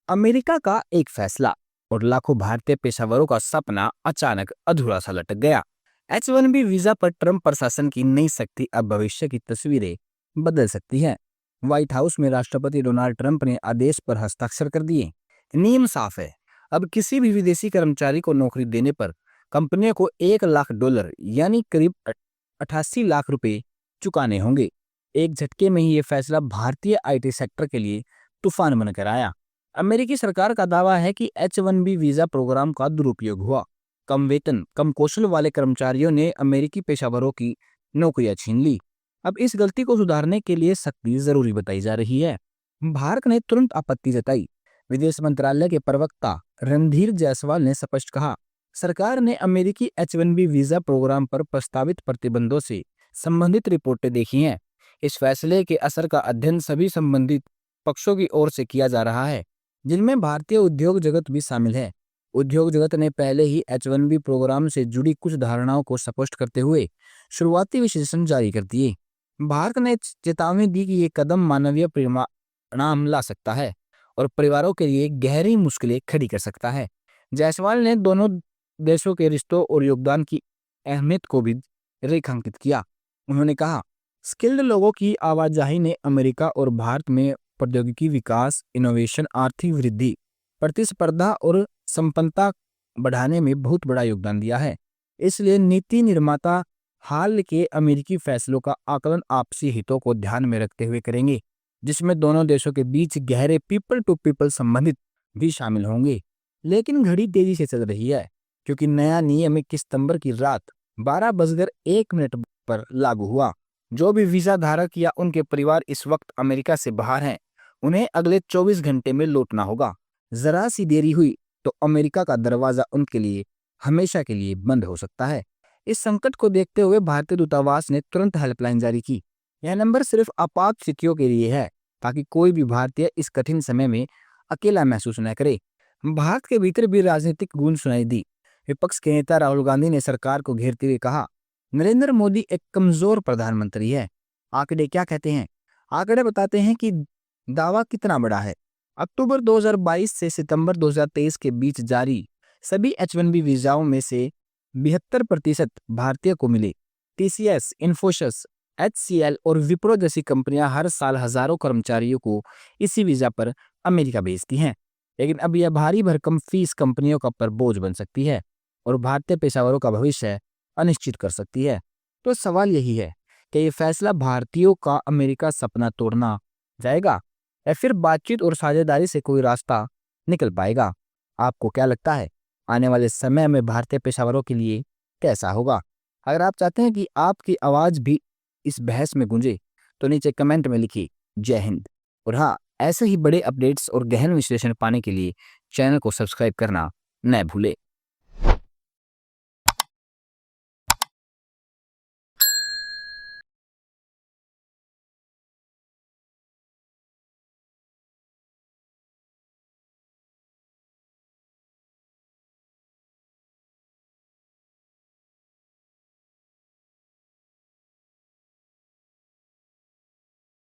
America का एक फैसला और लाखों भारतीय पेशेवरों का सपना अचानक अधूरा सा लटक गया। H1B वीजा पर ट्रंप प्रशासन की नई सख्ती अब भविष्य की तस्वीरें बदल सकती है। व्हाइट हाउस में राष्ट्रपति डोनाल्ड ट्रंप ने आदेश पर हस्ताक्षर कर दिए। नियम साफ है, अब किसी भी विदेशी कर्मचारी को नौकरी देने पर कंपनियों को $1 लाख यानी करीब 88 लाख रुपए चुकाने होंगे। एक झटके में ही ये फैसला भारतीय आईटी सेक्टर के लिए तूफान बनकर आया। अमेरिकी सरकार का दावा है कि H1B वीजा प्रोग्राम का दुरुपयोग हुआ। कम वेतन, कम कौशल वाले कर्मचारियों ने अमेरिकी पेशेवरों की नौकरियां छीन ली। अब इस गलती को सुधारने के लिए सख्ती जरूरी बताई जा रही है। भारत ने तुरंत आपत्ति जताई। विदेश मंत्रालय के प्रवक्ता रणधीर जायसवाल ने स्पष्ट कहा, सरकार ने अमेरिकी H1B वीजा प्रोग्राम पर प्रस्तावित प्रतिबंधों से संबंधित रिपोर्टें देखी हैं। इस फैसले के असर का अध्ययन सभी संबंधित पक्षों की ओर से किया जा रहा है, जिनमें भारतीय उद्योग जगत भी शामिल है। उद्योग जगत ने पहले ही H1B प्रोग्राम से जुड़ी कुछ धारणाओं को स्पष्ट करते हुए शुरुआती विश्लेषण जारी कर दिए। भारत ने चेतावनी दी कि ये कदम मानवीय परिणाम ला सकता है और परिवारों के लिए गहरी मुश्किलें खड़ी कर सकता है। जायसवाल ने दोनों देशों के रिश्तों और योगदान की अहमियत को भी रेखांकित किया। उन्होंने कहा, स्किल्ड लोगों की आवाजाही ने अमेरिका और भारत में प्रौद्योगिकी विकास, इनोवेशन, आर्थिक वृद्धि, प्रतिस्पर्धा और संपन्नता बढ़ाने में बहुत बड़ा योगदान दिया है। इसलिए नीति निर्माता हाल के अमेरिकी फैसलों का आकलन आपसी हितों को ध्यान में रखते हुए करेंगे, जिसमें दोनों देशों के बीच गहरे पीपल टू पीपल संबंधित भी शामिल होंगे। लेकिन घड़ी तेजी से चल रही है, क्योंकि नया नियम 21 सितंबर की रात 12:01 पर लागू हुआ। जो भी वीजा धारक या उनके परिवार इस वक्त अमेरिका से बाहर हैं, उन्हें अगले 24 घंटे में लौटना होगा। जरा सी देरी हुई तो अमेरिका का दरवाजा उनके लिए हमेशा के लिए बंद हो सकता है। इस संकट को देखते हुए भारतीय दूतावास ने तुरंत हेल्पलाइन जारी की। यह नंबर सिर्फ आपात स्थितियों के लिए है, ताकि कोई भी भारतीय इस कठिन समय में अकेला महसूस न करे। भारत के भीतर भी राजनीतिक गूंज सुनाई दी। विपक्ष के नेता राहुल गांधी ने सरकार को घेरते हुए कहा, नरेंद्र मोदी एक कमजोर प्रधानमंत्री है। आंकड़े क्या कहते हैं? आंकड़े बताते हैं कि दावा कितना बड़ा है। अक्टूबर 2022 से सितंबर 2023 के बीच जारी सभी H1B वीजाओं में से 72% भारतीय को मिले। TCS, इन्फोसिस, HCL और विप्रो जैसी कंपनियां हर साल हजारों कर्मचारियों को इसी वीजा पर अमेरिका भेजती हैं। लेकिन अब यह भारी भरकम फीस कंपनियों का पर बोझ बन सकती है और भारतीय पेशेवरों का भविष्य अनिश्चित कर सकती है। तो सवाल यही है कि ये फैसला भारतीयों का अमेरिका सपना तोड़ना जाएगा या फिर बातचीत और साझेदारी से कोई रास्ता निकल पाएगा? आपको क्या लगता है, आने वाले समय में भारतीय पेशेवरों के लिए कैसा होगा? अगर आप चाहते हैं कि आपकी आवाज भी इस बहस में गूंजे तो नीचे कमेंट में लिखिए जय हिंद। और हाँ, ऐसे ही बड़े अपडेट्स और गहन विश्लेषण पाने के लिए चैनल को सब्सक्राइब करना न भूले।